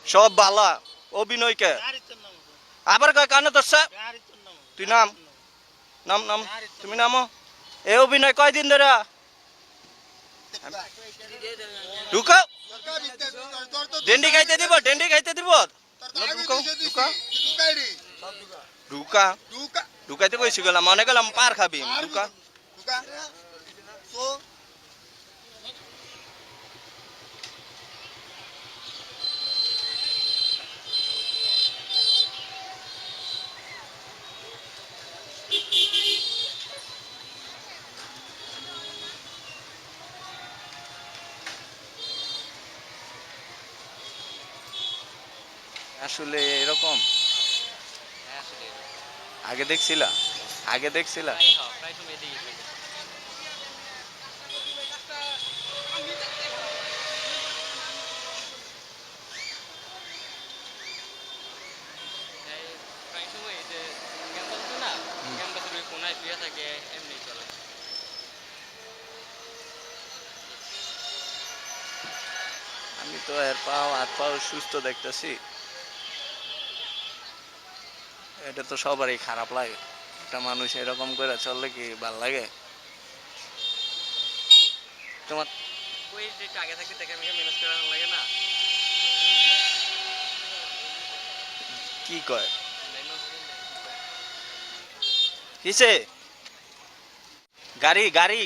সব বালা অভিনয়কে আবার কয় কানে ধরছে তুই নাম নাম নাম তুমি নামো এ অভিনয় কয়দিন ধরে ঢুকাও ডেন্ডি খাইতে দিব ঢুকা ঢুকাইতে কইছি গেলাম মনে গেলাম পার খাবি ঢুকা আসলে এরকম আগে দেখছিলা আমি তো এর হাত পাও সুস্থ দেখতেছি এটা তো সবারই খারাপ লাগে একটা মানুষ এরকম করে চললে কি ভাল লাগে তোমার আগে থাকতে দেখে ম্যানেজ করা লাগে না কি কয় কিসে গাড়ি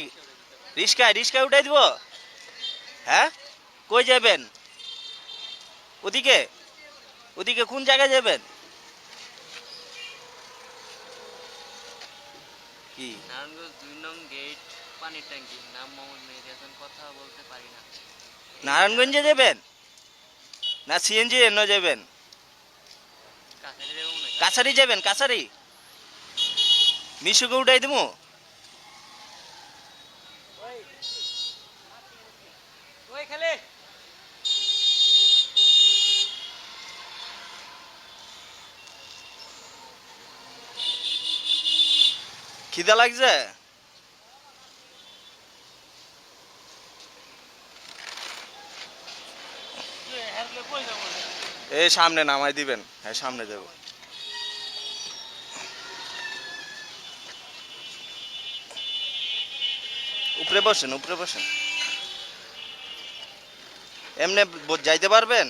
রিস্কায় উঠাই দিব হ্যাঁ কই যাবেন ওদিকে কোন জায়গায় যাবেন কি নারায়ণগঞ্জ 2 নং গেট পানির ট্যাঙ্কি নাম মোহাম্মদ মেহেদী হাসান কথা বলতে পারি না নারায়ণগঞ্জে যাবেন না সিএনজি এনে যাবেন কাছারি যাবেন কাছারি মিশুকে উঠাই দেবো খিদা লাগছে এই সামনে নামাই দিবেন হ্যাঁ সামনে দেব উপরে বসেন এমনি যাইতে পারবেন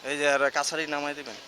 এই যে আর কাছারি নামাই দিবেন